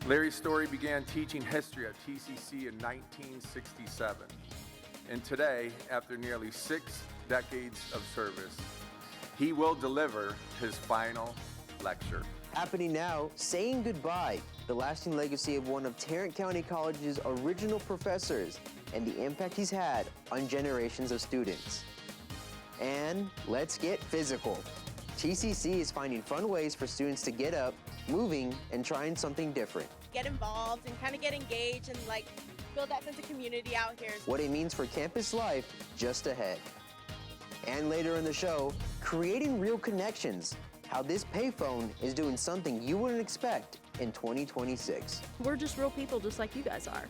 Larry Story began teaching history at TCC in 1967. And today, after nearly 6 decades of service, he will deliver his final lecture. Happening now, Saying Goodbye, the lasting legacy of one of Tarrant County College's original professors and the impact he's had on generations of students. And let's get physical. TCC is finding fun ways for students to get up, moving, and trying something different. Get involved and kind of get engaged and build that sense of community out here. What it means for campus life just ahead. And later in the show, creating real connections, how this payphone is doing something you wouldn't expect in 2026. We're just real people just like you guys are.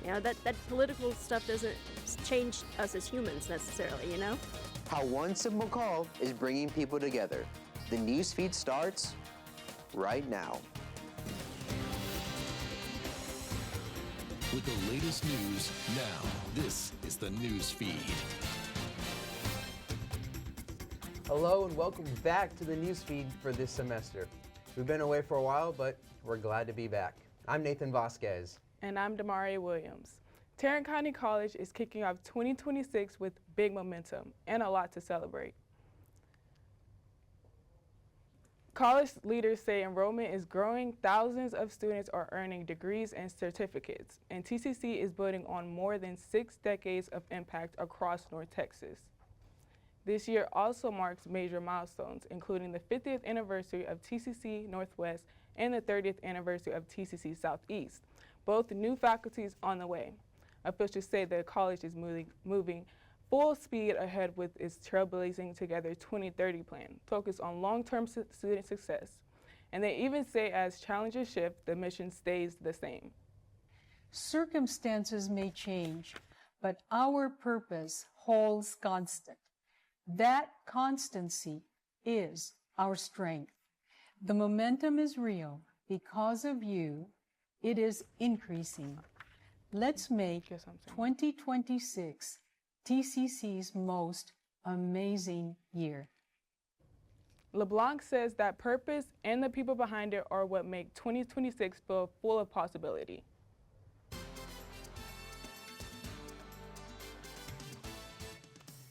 You know, that political stuff doesn't change us as humans necessarily, you know? How one simple call is bringing people together. The NewsFeed starts right now. With the latest news now, this is the NewsFeed. Hello and welcome back to the NewsFeed for this semester. We've been away for a while, but we're glad to be back. I'm Nathan Vasquez. And I'm Damari Williams. Tarrant County College is kicking off 2026 with big momentum and a lot to celebrate. College leaders say enrollment is growing, thousands of students are earning degrees and certificates, and TCC is building on more than 6 decades of impact across North Texas. This year also marks major milestones, including the 50th anniversary of TCC Northwest and the 30th anniversary of TCC Southeast, both new faculties on the way. Officials say the college is moving full speed ahead with its Trailblazing Together 2030 plan, focused on long-term student success. And they even say as challenges shift, the mission stays the same. Circumstances may change, but our purpose holds constant. That constancy is our strength. The momentum is real. Because of you, it is increasing. Let's make 2026 TCC's most amazing year. LeBlanc says that purpose and the people behind it are what make 2026 feel full of possibility.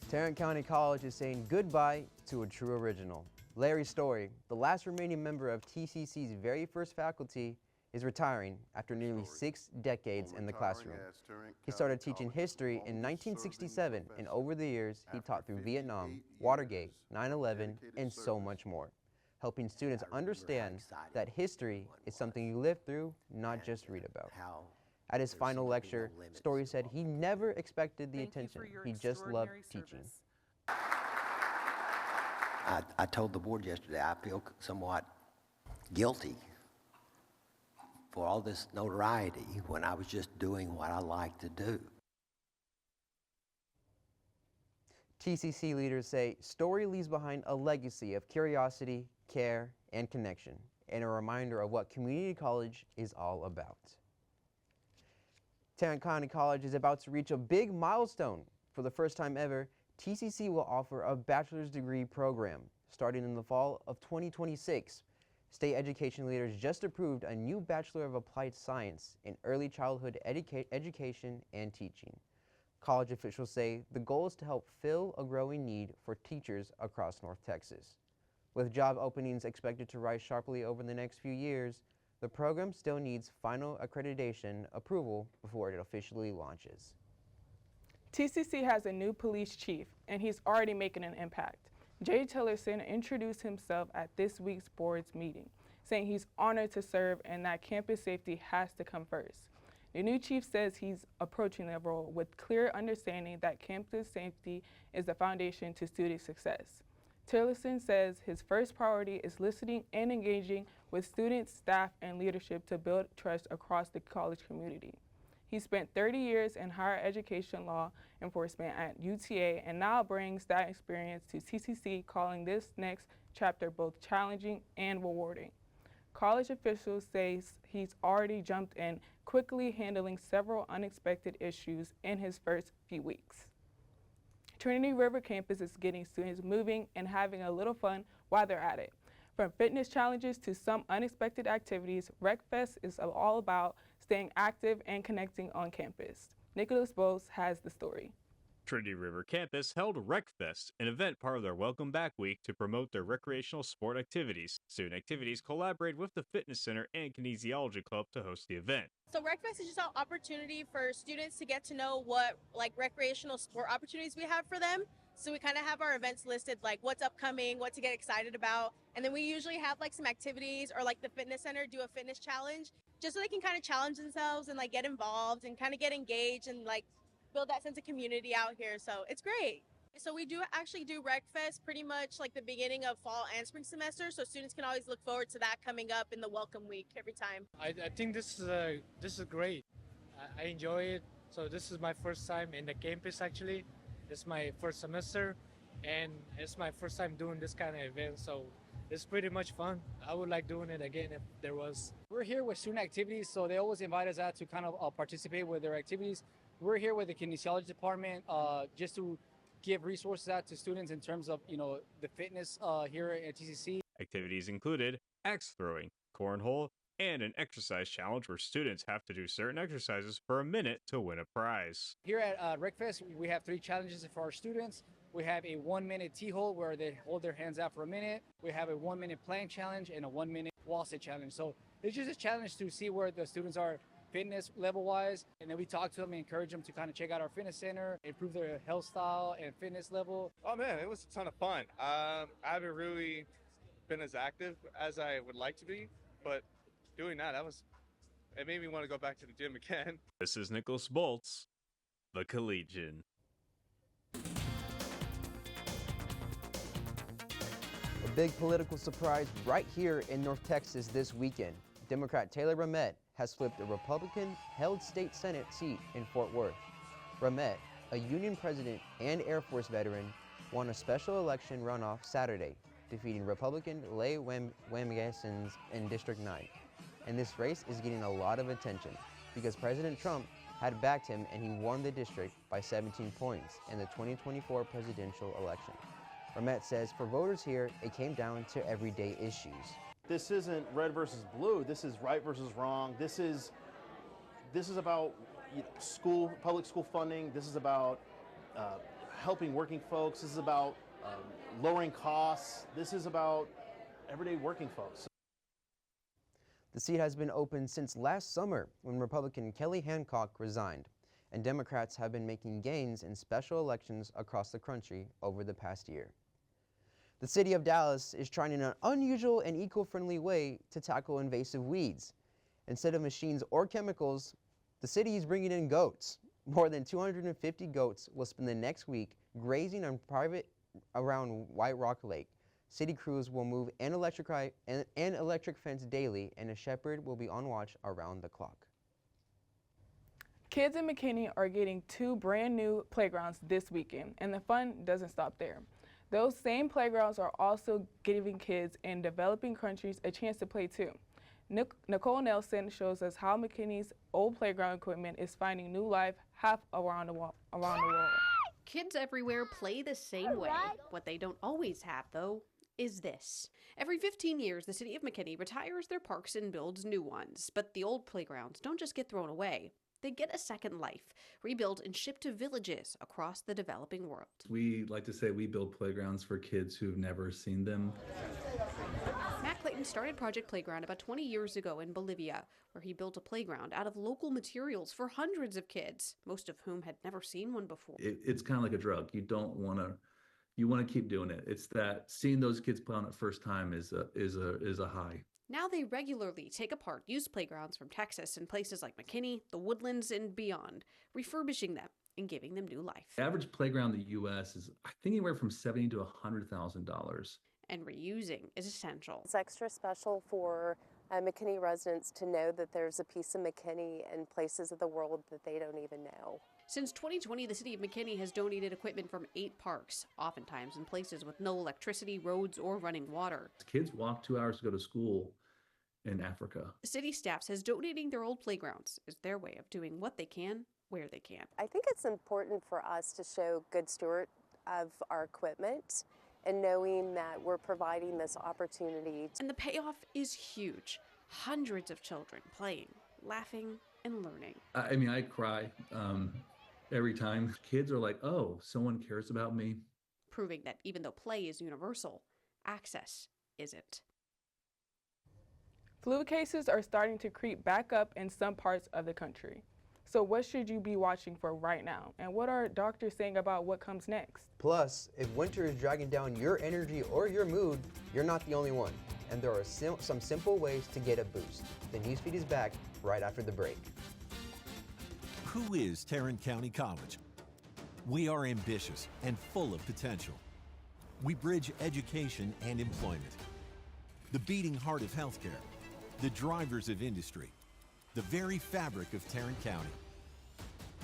Tarrant County College is saying goodbye to a true original. Larry Story, the last remaining member of TCC's very first faculty, is retiring after nearly 6 decades in the classroom. He started teaching history in 1967, and over the years, he taught through Vietnam, Watergate, 9/11, and so much more, helping students understand that history is something you live through, not just read about. At his final lecture, Story said he never expected the attention. He just loved teaching. I told the board yesterday I feel somewhat guilty for all this notoriety when I was just doing what I like to do. TCC leaders say Story leaves behind a legacy of curiosity, care, and connection, and a reminder of what community college is all about. Tarrant County College is about to reach a big milestone. For the first time ever, TCC will offer a bachelor's degree program starting in the fall of 2026. State education leaders just approved a new Bachelor of Applied Science in Early Childhood Education and Teaching. College officials say the goal is to help fill a growing need for teachers across North Texas. With job openings expected to rise sharply over the next few years, the program still needs final accreditation approval before it officially launches. TCC has a new police chief, and he's already making an impact. Jay Tillerson introduced himself at this week's board's meeting, saying he's honored to serve and that campus safety has to come first. The new chief says he's approaching the role with clear understanding that campus safety is the foundation to student success. Tillerson says his first priority is listening and engaging with students, staff, and leadership to build trust across the college community. He spent 30 years in higher education law enforcement at UTA and now brings that experience to TCC, calling this next chapter both challenging and rewarding. College officials say he's already jumped in, quickly handling several unexpected issues in his first few weeks. Trinity River campus is getting students moving and having a little fun while they're at it. From fitness challenges to some unexpected activities, RecFest is all about staying active and connecting on campus. Nicholas Bose has the story. Trinity River Campus held RecFest, an event part of their Welcome Back Week to promote their recreational sport activities. Student activities collaborated with the Fitness Center and Kinesiology Club to host the event. So RecFest is just an opportunity for students to get to know what recreational sport opportunities we have for them. So we kind of have our events listed, like what's upcoming, what to get excited about. And then we usually have some activities, or the Fitness Center do a fitness challenge, just so they can kind of challenge themselves and get involved and kind of get engaged and build that sense of community out here. So it's great. So we do actually do RecFest pretty much the beginning of fall and spring semester, so students can always look forward to that coming up in the welcome week every time. I think this is great. I enjoy it. So this is my first time in the campus actually. This is my first semester, and it's my first time doing this kind of event. So it's pretty much fun. I would like doing it again if there was. We're here with student activities, so they always invite us out to kind of participate with their activities. We're here with the kinesiology department just to give resources out to students in terms of, the fitness here at TCC. Activities included axe throwing, cornhole, and an exercise challenge where students have to do certain exercises for a minute to win a prize. Here at RecFest, we have 3 challenges for our students. We have a 1-minute T-hold where they hold their hands out for a minute. We have a 1-minute plank challenge and a 1-minute wall sit challenge. So it's just a challenge to see where the students are fitness level wise, and then we talk to them and encourage them to kind of check out our fitness center, improve their health style and fitness level. Oh man, it was a ton of fun. I haven't really been as active as I would like to be, but doing that, it made me want to go back to the gym again. This is Nicholas Bolts, the Collegian. A big political surprise right here in North Texas this weekend. Democrat Taylor Ramett has flipped a Republican-held state Senate seat in Fort Worth. Ramett, a Union president and Air Force veteran, won a special election runoff Saturday, defeating Republican Leigh Wamgesons in District 9. And this race is getting a lot of attention because President Trump had backed him and he won the district by 17 points in the 2024 presidential election. Ramett says for voters here, it came down to everyday issues. This isn't red versus blue. This is right versus wrong. This is about public school funding. This is about helping working folks. This is about lowering costs. This is about everyday working folks. The seat has been open since last summer when Republican Kelly Hancock resigned, and Democrats have been making gains in special elections across the country over the past year. The city of Dallas is trying in an unusual and eco-friendly way to tackle invasive weeds. Instead of machines or chemicals, the city is bringing in goats. More than 250 goats will spend the next week grazing on private around White Rock Lake. City crews will move an electric fence daily, and a shepherd will be on watch around the clock. Kids in McKinney are getting 2 brand new playgrounds this weekend, and the fun doesn't stop there. Those same playgrounds are also giving kids in developing countries a chance to play too. Nicole Nelson shows us how McKinney's old playground equipment is finding new life half around the world. Kids everywhere play the same way. What they don't always have, though, is this. Every 15 years, the city of McKinney retires their parks and builds new ones. But the old playgrounds don't just get thrown away. They get a second life, rebuilt and shipped to villages across the developing world. We like to say we build playgrounds for kids who've never seen them. Matt Clayton started Project Playground about 20 years ago in Bolivia, where he built a playground out of local materials for hundreds of kids, most of whom had never seen one before. It's kind of like a drug. You want to keep doing it. It's that seeing those kids play on it first time is a high. Now they regularly take apart used playgrounds from Texas and places like McKinney, the Woodlands, and beyond, refurbishing them and giving them new life. The average playground in the U.S. is, I think, anywhere from $70,000 to $100,000. And reusing is essential. It's extra special for McKinney residents to know that there's a piece of McKinney in places of the world that they don't even know. Since 2020, the city of McKinney has donated equipment from 8 parks, oftentimes in places with no electricity, roads, or running water. Kids walk 2 hours to go to school in Africa. City staff says donating their old playgrounds is their way of doing what they can, where they can. I think it's important for us to show good steward of our equipment and knowing that we're providing this opportunity. And the payoff is huge. Hundreds of children playing, laughing, and learning. I mean, I cry every time. Kids are like, oh, someone cares about me. Proving that even though play is universal, access isn't. Flu cases are starting to creep back up in some parts of the country. So what should you be watching for right now? And what are doctors saying about what comes next? Plus, if winter is dragging down your energy or your mood, you're not the only one. And there are some simple ways to get a boost. The newsfeed is back right after the break. Who is Tarrant County College? We are ambitious and full of potential. We bridge education and employment. The beating heart of healthcare, the drivers of industry, the very fabric of Tarrant County.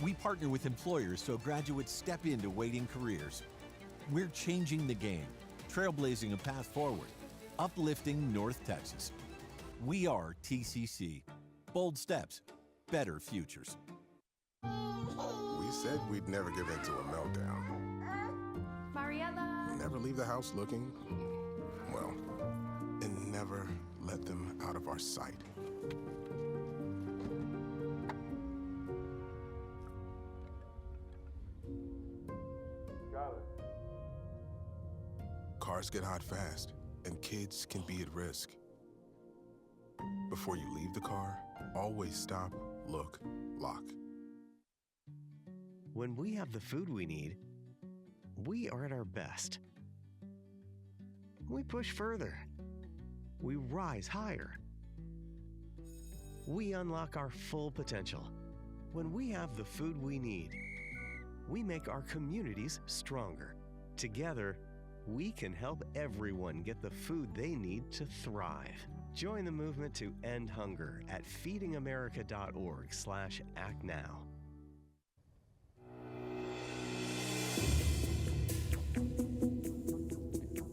We partner with employers so graduates step into waiting careers. We're changing the game, trailblazing a path forward, uplifting North Texas. We are TCC. Bold steps, better futures. We said we'd never give in to a meltdown. Mariella! Never leave the house looking, well, and never let them out of our sight. Cars get hot fast, and kids can be at risk. Before you leave the car, always stop, look, lock. When we have the food we need, we are at our best. We push further. We rise higher. We unlock our full potential. When we have the food we need, we make our communities stronger. Together, we can help everyone get the food they need to thrive. Join the movement to end hunger at feedingamerica.org/actnow.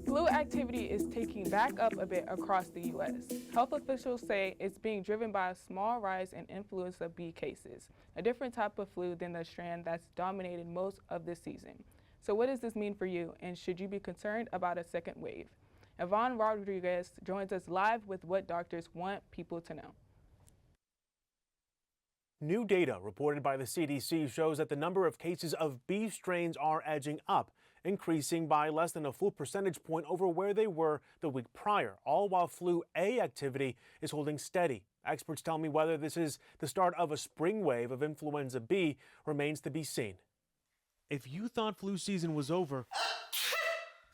Flu activity is taking back up a bit across the U.S. Health officials say it's being driven by a small rise in influenza B cases, a different type of flu than the strand that's dominated most of this season. So what does this mean for you, and should you be concerned about a second wave? Yvonne Rodriguez joins us live with what doctors want people to know. New data reported by the CDC shows that the number of cases of B strains are edging up, increasing by less than a full percentage point over where they were the week prior, all while flu A activity is holding steady. Experts tell me whether this is the start of a spring wave of influenza B remains to be seen. If you thought flu season was over,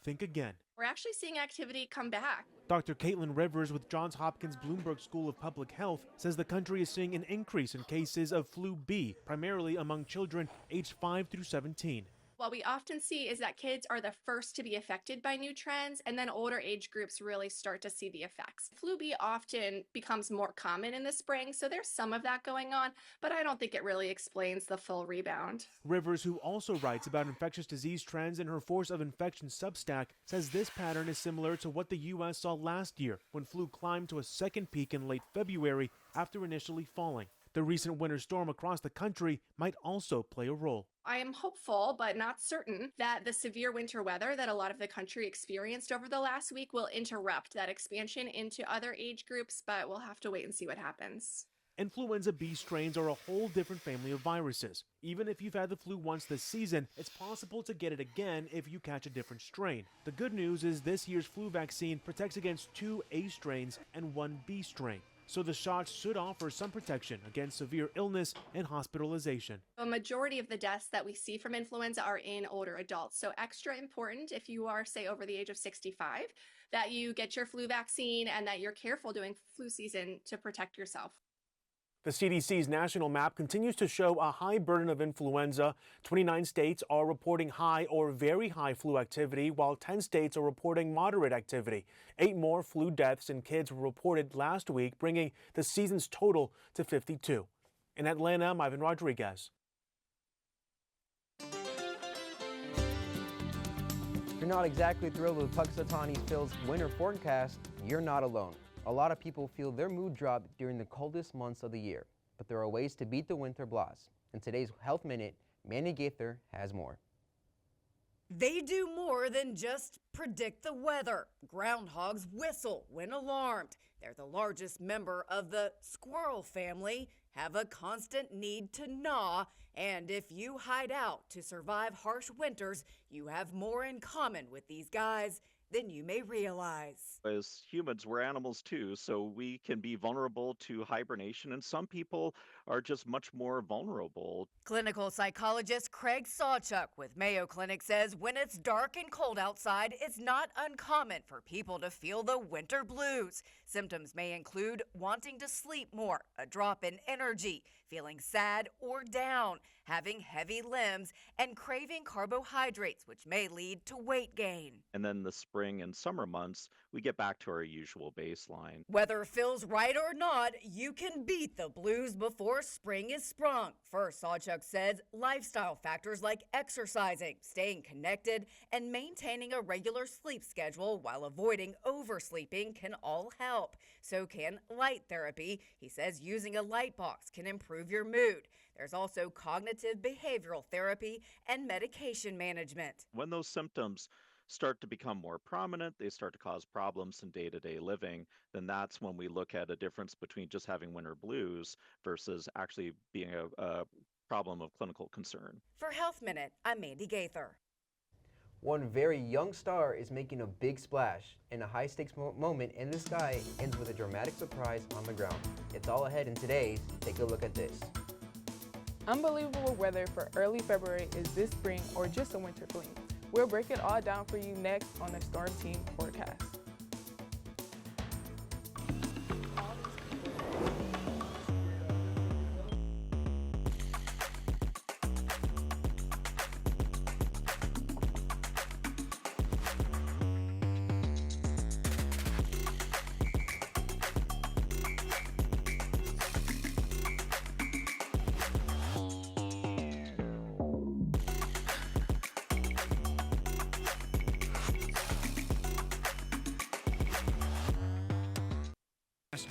think again. We're actually seeing activity come back. Dr. Caitlin Rivers with Johns Hopkins Bloomberg School of Public Health says the country is seeing an increase in cases of flu B, primarily among children aged 5 through 17. What we often see is that kids are the first to be affected by new trends, and then older age groups really start to see the effects. Flu B often becomes more common in the spring, so there's some of that going on, but I don't think it really explains the full rebound. Rivers, who also writes about infectious disease trends in her Force of Infection Substack, says this pattern is similar to what the U.S. saw last year when flu climbed to a second peak in late February after initially falling. The recent winter storm across the country might also play a role. I am hopeful, but not certain, that the severe winter weather that a lot of the country experienced over the last week will interrupt that expansion into other age groups, but we'll have to wait and see what happens. Influenza B strains are a whole different family of viruses. Even if you've had the flu once this season, it's possible to get it again if you catch a different strain. The good news is this year's flu vaccine protects against 2 A strains and 1 B strain. So the shots should offer some protection against severe illness and hospitalization. A majority of the deaths that we see from influenza are in older adults. So extra important if you are, say, over the age of 65, that you get your flu vaccine and that you're careful during flu season to protect yourself. The CDC's national map continues to show a high burden of influenza. 29 states are reporting high or very high flu activity, while 10 states are reporting moderate activity. 8 more flu deaths in kids were reported last week, bringing the season's total to 52. In Atlanta, I'm Ivan Rodriguez. If you're not exactly thrilled with Puxatawny Phil's winter forecast, you're not alone. A lot of people feel their mood drop during the coldest months of the year, but there are ways to beat the winter blahs. In today's Health Minute, Manny Gaither has more. They do more than just predict the weather. Groundhogs whistle when alarmed. They're the largest member of the squirrel family, have a constant need to gnaw, and if you hide out to survive harsh winters, you have more in common with these guys than you may realize. As humans, we're animals too, so we can be vulnerable to hibernation, and some people are just much more vulnerable. Clinical psychologist Craig Sawchuk with Mayo Clinic says when it's dark and cold outside, it's not uncommon for people to feel the winter blues. Symptoms may include wanting to sleep more, a drop in energy, feeling sad or down, having heavy limbs, and craving carbohydrates, which may lead to weight gain. And then the spring and summer months, we get back to our usual baseline. Whether feels right or not, you can beat the blues before spring is sprung. First, Sawchuk says lifestyle factors like exercising, staying connected, and maintaining a regular sleep schedule while avoiding oversleeping can all help. So can light therapy. He says using a light box can improve your mood. There's also cognitive behavioral therapy and medication management. When those symptoms start to become more prominent, they start to cause problems in day-to-day living, then that's when we look at a difference between just having winter blues versus actually being a problem of clinical concern. For Health Minute, I'm Mandy Gaither. One very young star is making a big splash, and a high-stakes moment in the sky ends with a dramatic surprise on the ground. It's all ahead in today's Take a Look at This. Unbelievable weather for early February. Is this spring or just a winter fling? We'll break it all down for you next on the Storm Team Forecast.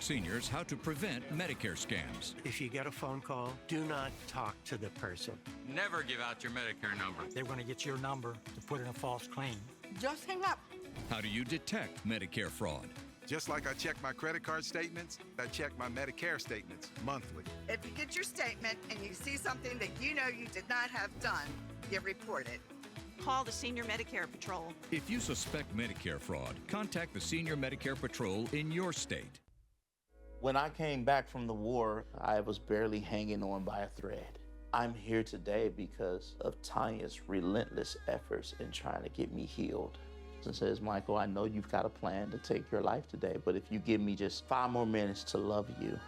Seniors how to prevent Medicare scams. If you get a phone call, do not talk to the person. Never give out your Medicare number. They're going to get your number to put in a false claim. Just hang up. How do you detect Medicare fraud? Just like I check my credit card statements, I check my Medicare statements monthly. If you get your statement and you see something that you know you did not have done, you report it. Call the Senior Medicare Patrol. If you suspect Medicare fraud, contact the Senior Medicare Patrol in your state. When I came back from the war, I was barely hanging on by a thread. I'm here today because of Tanya's relentless efforts in trying to get me healed. And says, Michael, I know you've got a plan to take your life today, but if you give me just 5 more minutes to love you.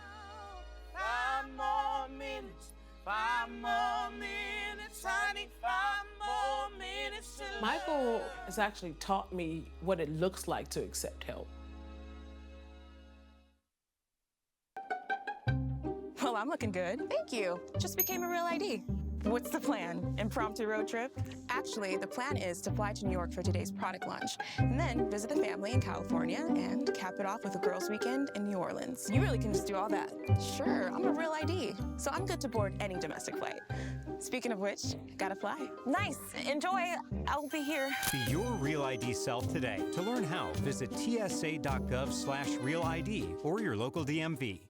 5 more minutes, 5 more minutes, honey, 5 more minutes. Michael has actually taught me what it looks like to accept help. Well, I'm looking good. Thank you. Just became a real ID. What's the plan? Impromptu road trip? Actually, the plan is to fly to New York for today's product launch, and then visit the family in California, and cap it off with a girls' weekend in New Orleans. You really can just do all that. Sure, I'm a real ID, so I'm good to board any domestic flight. Speaking of which, gotta fly. Nice. Enjoy. I'll be here. Be your Real ID self today. To learn how, visit tsa.gov/realid or your local DMV.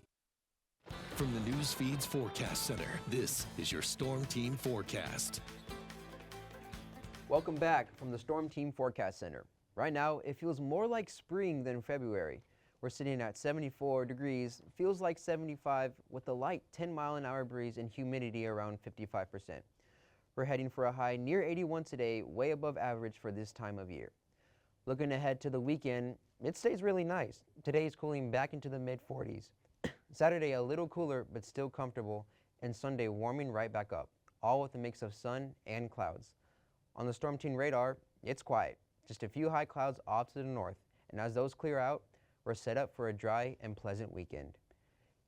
From the NewsFeed's Forecast Center, this is your Storm Team Forecast. Welcome back from the Storm Team Forecast Center. Right now, it feels more like spring than February. We're sitting at 74 degrees, feels like 75 with a light 10-mile-an-hour breeze and humidity around 55%. We're heading for a high near 81 today, way above average for this time of year. Looking ahead to the weekend, it stays really nice. Today is cooling back into the mid-40s. Saturday a little cooler but still comfortable, and Sunday warming right back up, all with a mix of sun and clouds. On the Storm Team radar, it's quiet, just a few high clouds off to the north, and as those clear out, we're set up for a dry and pleasant weekend.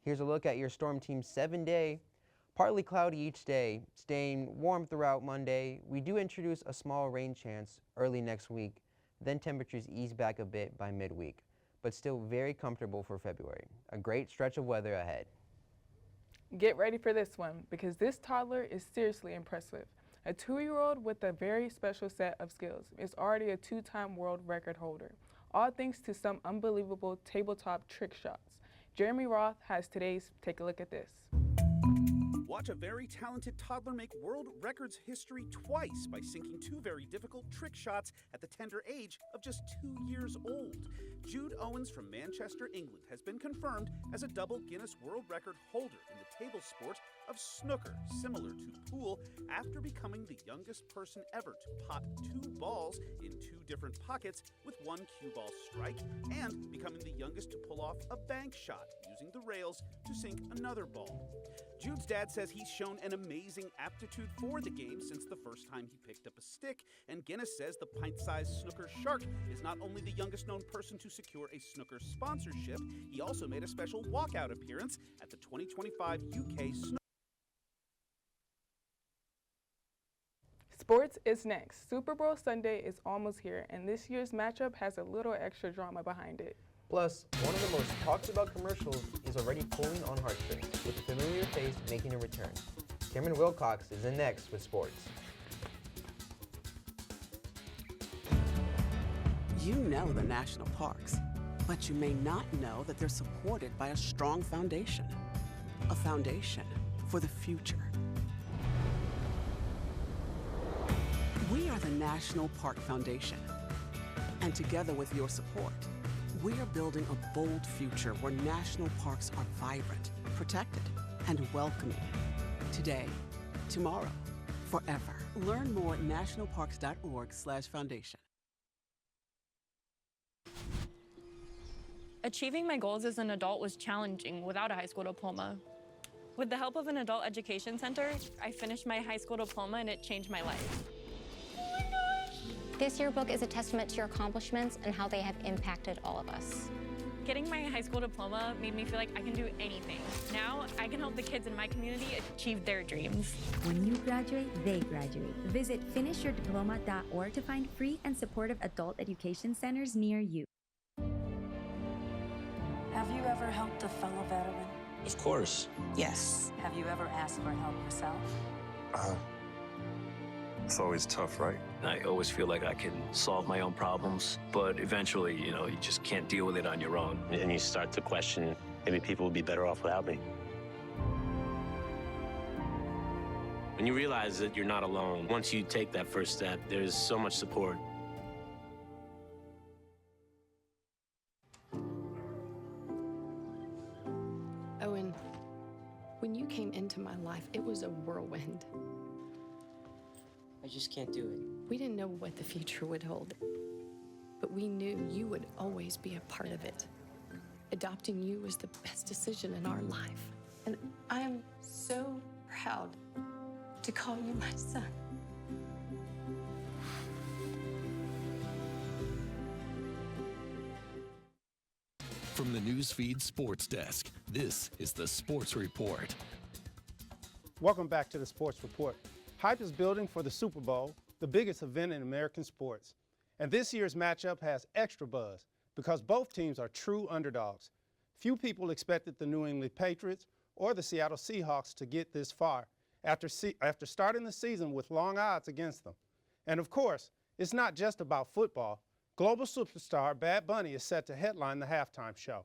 Here's a look at your Storm Team's 7-day, partly cloudy each day, staying warm throughout Monday. We do introduce a small rain chance early next week, then temperatures ease back a bit by midweek, but still very comfortable for February. A great stretch of weather ahead. Get ready for this one, because this toddler is seriously impressive. A 2-year-old with a very special set of skills is already a 2-time world record holder, all thanks to some unbelievable tabletop trick shots. Jeremy Roth has today's Take a Look at This. Watch a very talented toddler make world records history twice by sinking 2 very difficult trick shots at the tender age of just 2 years old. Jude Owens from Manchester, England, has been confirmed as a double Guinness World Record holder in the table sport of snooker, similar to pool, after becoming the youngest person ever to pop 2 balls in 2 different pockets with 1 cue ball strike, and becoming the youngest to pull off a bank shot using the rails to sink another ball. Jude's dad says he's shown an amazing aptitude for the game since the first time he picked up a stick, and Guinness says the pint-sized snooker shark is not only the youngest known person to secure a snooker sponsorship, he also made a special walkout appearance at the 2025 UK Snooker. Sports is next. Super Bowl Sunday is almost here, and this year's matchup has a little extra drama behind it. Plus, one of the most talked about commercials is already pulling on heartstrings, with a familiar face making a return. Cameron Wilcox is in next with sports. You know the national parks, but you may not know that they're supported by a strong foundation. A foundation for the future. We are the National Park Foundation, and together with your support, we are building a bold future where national parks are vibrant, protected, and welcoming. Today, tomorrow, forever. Learn more at nationalparks.org/foundation. Achieving my goals as an adult was challenging without a high school diploma. With the help of an adult education center, I finished my high school diploma and it changed my life. This yearbook is a testament to your accomplishments and how they have impacted all of us. Getting my high school diploma made me feel like I can do anything. Now, I can help the kids in my community achieve their dreams. When you graduate, they graduate. Visit finishyourdiploma.org to find free and supportive adult education centers near you. Have you ever helped a fellow veteran? Of course. Yes. Have you ever asked for help yourself? It's always tough, right? I always feel like I can solve my own problems, but eventually, you just can't deal with it on your own. And you start to question, maybe people would be better off without me. When you realize that you're not alone, once you take that first step, there's so much support. Owen, when you came into my life, it was a whirlwind. I just can't do it. We didn't know what the future would hold, but we knew you would always be a part of it. Adopting you was the best decision in our life, and I am so proud to call you my son. From the NewsFeed Sports Desk, this is the Sports Report. Welcome back to the Sports Report. Hype is building for the Super Bowl, the biggest event in American sports. And this year's matchup has extra buzz because both teams are true underdogs. Few people expected the New England Patriots or the Seattle Seahawks to get this far after starting the season with long odds against them. And of course, it's not just about football. Global superstar Bad Bunny is set to headline the halftime show.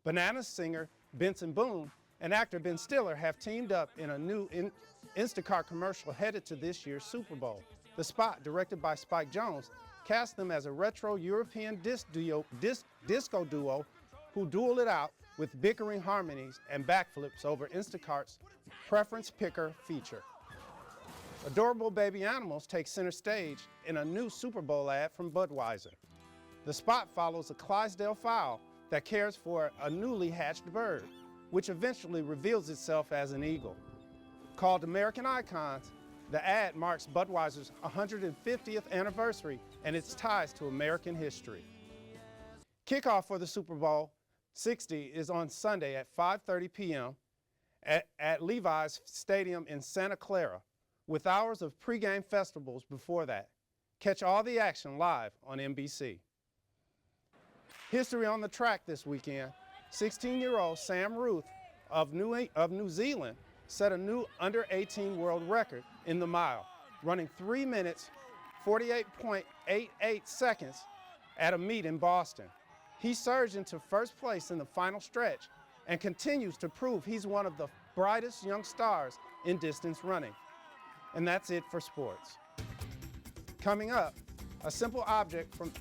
Bananas singer Benson Boone and actor Ben Stiller have teamed up in a new Instacart commercial headed to this year's Super Bowl. The spot, directed by Spike Jonze, cast them as a retro European disco duo who duel it out with bickering harmonies and backflips over Instacart's Preference Picker feature. Adorable baby animals take center stage in a new Super Bowl ad from Budweiser. The spot follows a Clydesdale fowl that cares for a newly hatched bird, which eventually reveals itself as an eagle. Called American Icons, the ad marks Budweiser's 150th anniversary and its ties to American history. Kickoff for the Super Bowl 60 is on Sunday at 5:30 p.m. at Levi's Stadium in Santa Clara, with hours of pregame festivals before that. Catch all the action live on NBC. History on the track this weekend. 16-year-old Sam Ruth of New Zealand set a new under-18 world record in the mile, running 3 minutes, 48.88 seconds at a meet in Boston. He surged into first place in the final stretch and continues to prove he's one of the brightest young stars in distance running. And that's it for sports. Coming up, a simple object from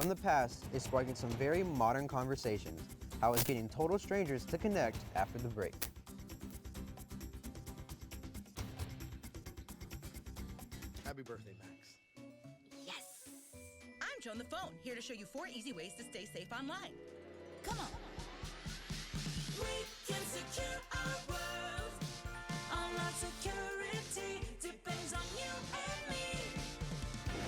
the past is sparking some very modern conversations. How it's getting total strangers to connect after the break. Happy birthday, Max. Yes! I'm Joan the Phone, here to show you 4 easy ways to stay safe online. Come on. We can secure our world. Online security depends on you and me.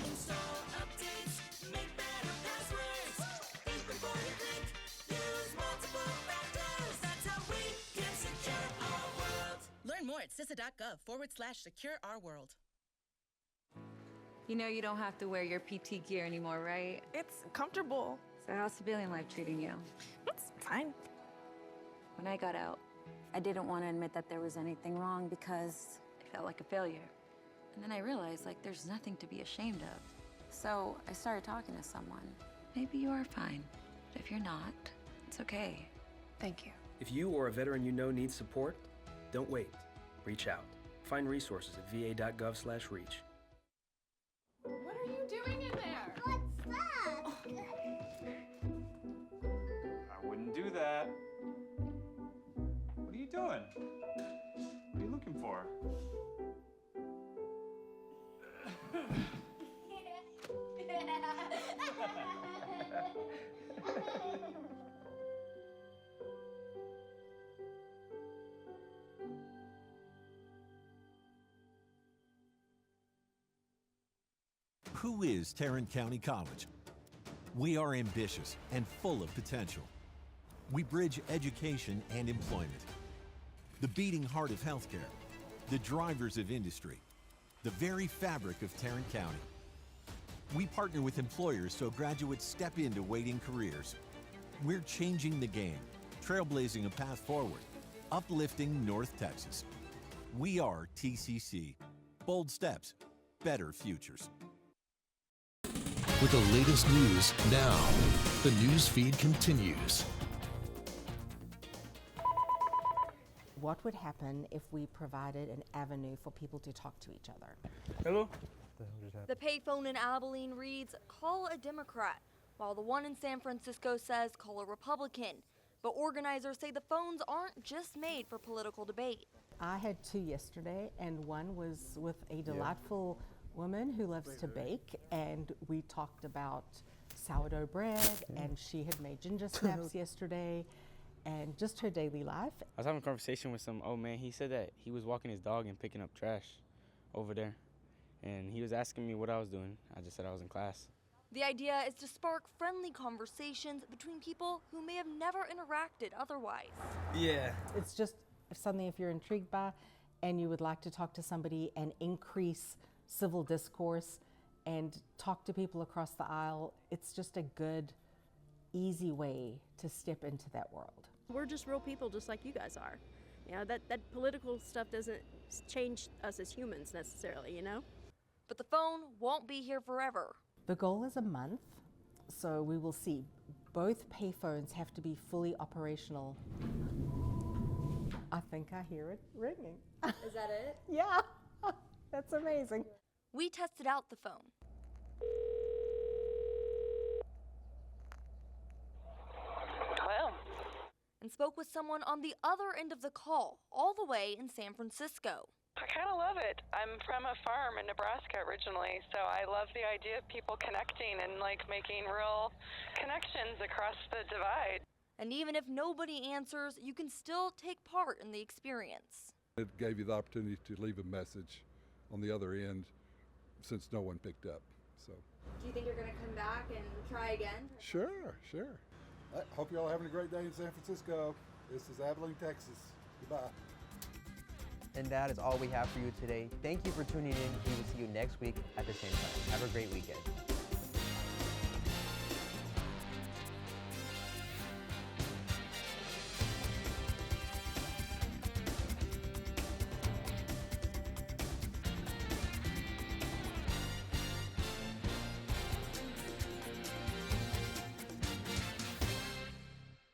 Install updates, make better passwords. Think before you click, use multiple factors. That's how we can secure our world. Learn more at CISA.gov/secure-our-world. You know you don't have to wear your PT gear anymore, right? It's comfortable. So how's civilian life treating you? It's fine. When I got out, I didn't want to admit that there was anything wrong because I felt like a failure. And then I realized, like, there's nothing to be ashamed of. So I started talking to someone. Maybe you are fine, but if you're not, it's okay. Thank you. If you or a veteran you know needs support, don't wait. Reach out. Find resources at va.gov/reach. What are you doing in there? What's that? I wouldn't do that. What are you doing? What are you looking for? Who is Tarrant County College? We are ambitious and full of potential. We bridge education and employment. The beating heart of healthcare, the drivers of industry, the very fabric of Tarrant County. We partner with employers so graduates step into waiting careers. We're changing the game, trailblazing a path forward, uplifting North Texas. We are TCC. Bold steps, better futures. With the latest news now, the news feed continues. What would happen if we provided an avenue for people to talk to each other? Hello? The payphone in Abilene reads, call a Democrat, while the one in San Francisco says, call a Republican. But organizers say the phones aren't just made for political debate. I had 2 yesterday, and one was with a delightful woman who loves to bake, and we talked about sourdough bread, and she had made ginger snaps yesterday, and just her daily life. I was having a conversation with some old man. He said that he was walking his dog and picking up trash over there, and he was asking me what I was doing. I just said I was in class. The idea is to spark friendly conversations between people who may have never interacted otherwise. Yeah. It's just something if you're intrigued by and you would like to talk to somebody and increase civil discourse and talk to people across the aisle, it's just a good, easy way to step into that world. We're just real people just like you guys are. You know, that political stuff doesn't change us as humans necessarily, you know? But the phone won't be here forever. The goal is a month, so we will see. Both payphones have to be fully operational. I think I hear it ringing. Is that it? Yeah, that's amazing. We tested out the phone. Hello. And spoke with someone on the other end of the call, all the way in San Francisco. I kind of love it. I'm from a farm in Nebraska originally, so I love the idea of people connecting and like making real connections across the divide. And even if nobody answers, you can still take part in the experience. It gave you the opportunity to leave a message on the other end since no one picked up. So. Do you think you're going to come back and try again? Sure. I hope you're all having a great day in San Francisco. This is Abilene, Texas. Goodbye. And that is all we have for you today. Thank you for tuning in. We will see you next week at the same time. Have a great weekend.